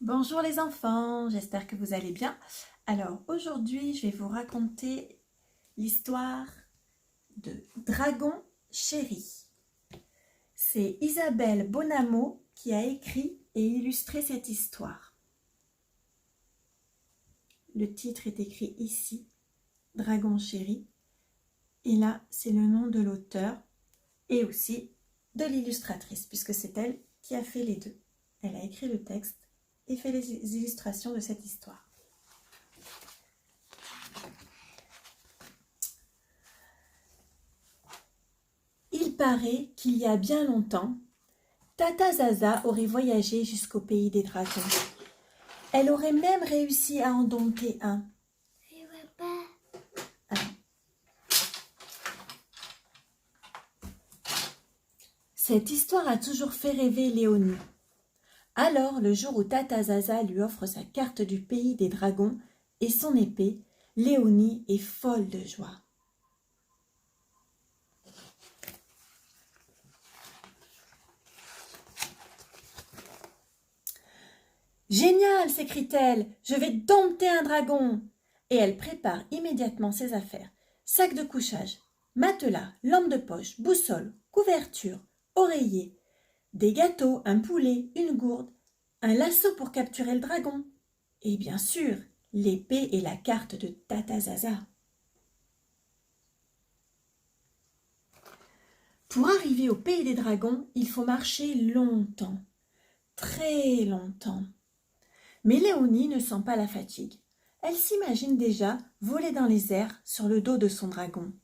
Bonjour les enfants, j'espère que vous allez bien. Alors aujourd'hui, je vais vous raconter l'histoire de Dragon Chéri. C'est Isabelle Bonamo qui a écrit et illustré cette histoire. Le titre est écrit ici, Dragon Chéri. Et là, c'est le nom de l'auteur et aussi de l'illustratrice, puisque c'est elle qui a fait les deux. Elle a écrit le texte et fait les illustrations de cette histoire. Il paraît qu'il y a bien longtemps, Tata Zaza aurait voyagé jusqu'au pays des dragons. Elle aurait même réussi à en dompter un. Cette histoire a toujours fait rêver Léonie. Alors, le jour où Tata Zaza lui offre sa carte du pays des dragons et son épée, Léonie est folle de joie. Génial, s'écrie-t-elle, je vais dompter un dragon. Et elle prépare immédiatement ses affaires. Sac de couchage, matelas, lampe de poche, boussole, couverture, oreiller, des gâteaux, un poulet, une gourde, un lasso pour capturer le dragon. Et bien sûr, l'épée et la carte de Tata Zaza. Pour arriver au pays des dragons, il faut marcher longtemps, très longtemps. Mais Léonie ne sent pas la fatigue. Elle s'imagine déjà voler dans les airs sur le dos de son dragon.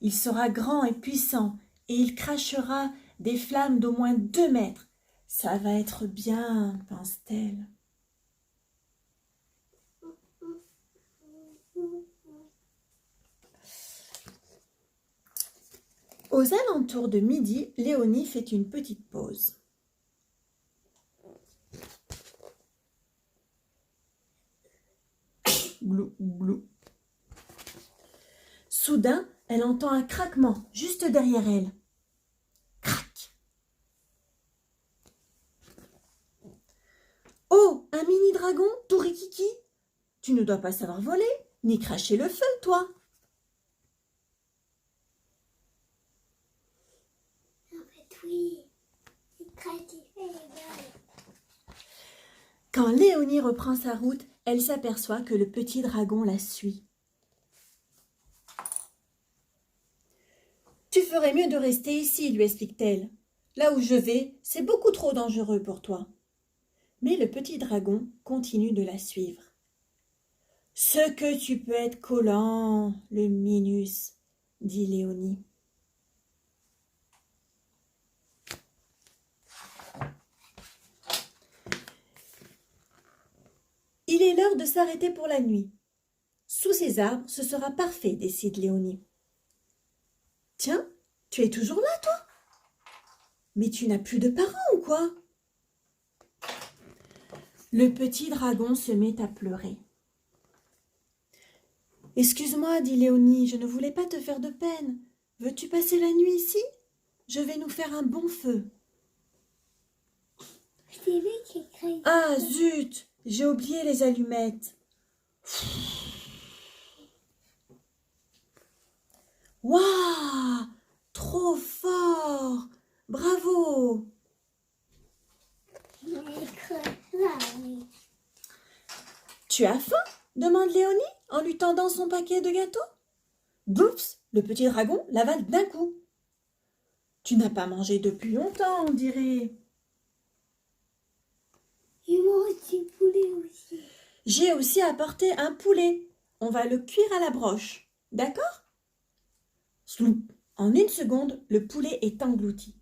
Il sera grand et puissant et il crachera des flammes d'au moins 2 mètres. Ça va être bien, pense-t-elle. Aux alentours de midi, Léonie fait une petite pause. Glou, glou. Soudain, elle entend un craquement juste derrière elle. Crac! Oh, un mini-dragon, tout rikiki! Tu ne dois pas savoir voler, ni cracher le feu, toi! En fait, oui, c'est très différent. Quand Léonie reprend sa route, elle s'aperçoit que le petit dragon la suit. « Tu ferais mieux de rester ici, lui explique-t-elle. Là où je vais, c'est beaucoup trop dangereux pour toi. » Mais le petit dragon continue de la suivre. « Ce que tu peux être collant, le minus, dit Léonie. Il est l'heure de s'arrêter pour la nuit. Sous ces arbres, ce sera parfait, décide Léonie. Tiens, tu es toujours là, toi? Mais tu n'as plus de parents ou quoi? Le petit dragon se met à pleurer. Excuse-moi, dit Léonie, je ne voulais pas te faire de peine. Veux-tu passer la nuit ici? Je vais nous faire un bon feu. C'est lui qui crée. Ah, zut, j'ai oublié les allumettes. Waouh, trop fort. Bravo. Tu as faim? Demande Léonie en lui tendant son paquet de gâteaux. Doups, le petit dragon l'avale d'un coup. Tu n'as pas mangé depuis longtemps, on dirait. Il mange du poulet aussi. J'ai aussi apporté un poulet. On va le cuire à la broche. D'accord? Sloup. En une seconde, le poulet est englouti.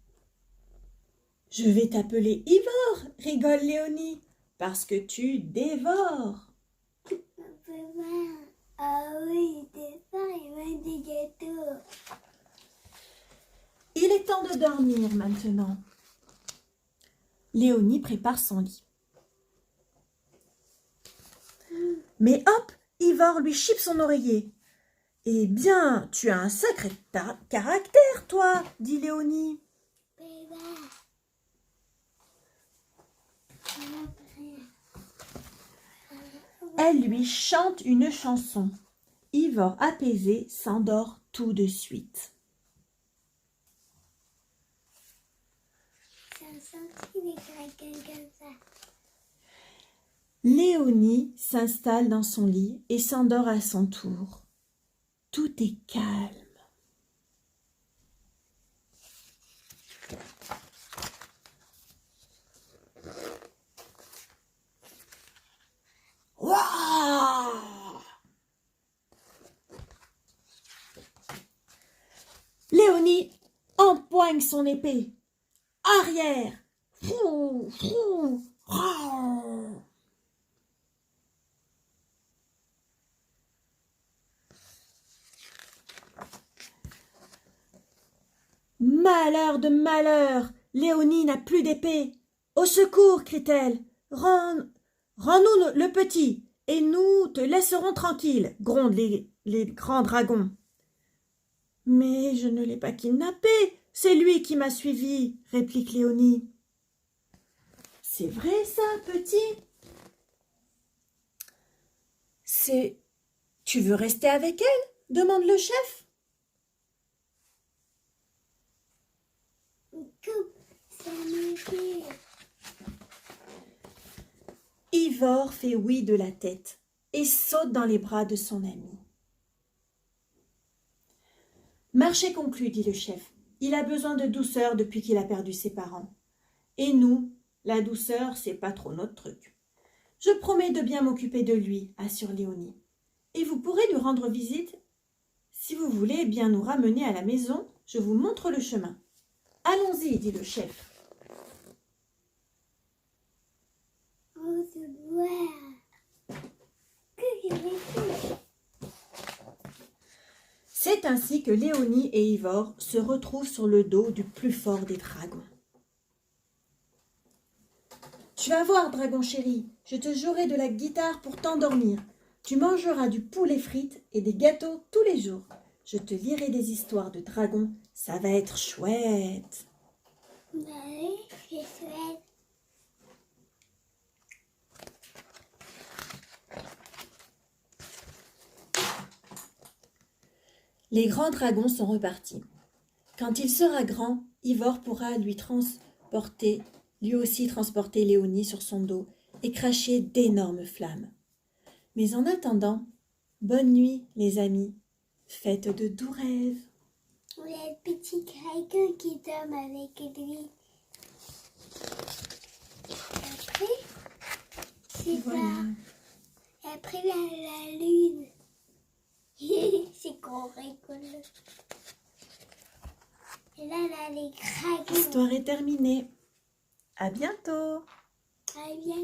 Je vais t'appeler Ivor, rigole Léonie, parce que tu dévores. Ah oui, c'est ça, il mange des gâteaux. Il est temps de dormir maintenant. Léonie prépare son lit. Mais hop, Ivor lui chipe son oreiller. Eh bien, tu as un sacré caractère, toi, dit Léonie. Elle lui chante une chanson. Ivor, apaisé, s'endort tout de suite. Ça sentit les dragons comme ça. Léonie s'installe dans son lit et s'endort à son tour. Tout est calme. Ouah! Léonie empoigne son épée. Arrière! Frou, frou, rau. Malheur de malheur! Léonie n'a plus d'épée. Au secours, crie-t-elle. Rends-nous le petit, et nous te laisserons tranquille, grondent les grands dragons. Mais je ne l'ai pas kidnappé, c'est lui qui m'a suivi, réplique Léonie. C'est vrai ça, petit? Tu veux rester avec elle? Demande le chef. Coupe, c'est mon pied. Ivor fait oui de la tête et saute dans les bras de son ami. Marché conclu, dit le chef. Il a besoin de douceur depuis qu'il a perdu ses parents. Et nous, la douceur, c'est pas trop notre truc. Je promets de bien m'occuper de lui, assure Léonie. Et vous pourrez lui rendre visite. Si vous voulez bien nous ramener à la maison, je vous montre le chemin. Allons-y, dit le chef. On se voit. Que je vais faire. C'est ainsi que Léonie et Ivor se retrouvent sur le dos du plus fort des dragons. Tu vas voir, dragon chéri, je te jouerai de la guitare pour t'endormir. Tu mangeras du poulet frites et des gâteaux tous les jours. Je te lirai des histoires de dragons, ça va être chouette. Bah oui, c'est chouette. Les grands dragons sont repartis. Quand il sera grand, Ivor pourra lui aussi transporter Léonie sur son dos et cracher d'énormes flammes. Mais en attendant, bonne nuit les amis, faites de doux rêves. On a le petit dragon qui dorme avec lui. Après, c'est Voilà. ça. Après, la lune. C'est qu'on rigole. Et là, les dragons. L'histoire est terminée. À bientôt. Ah bien.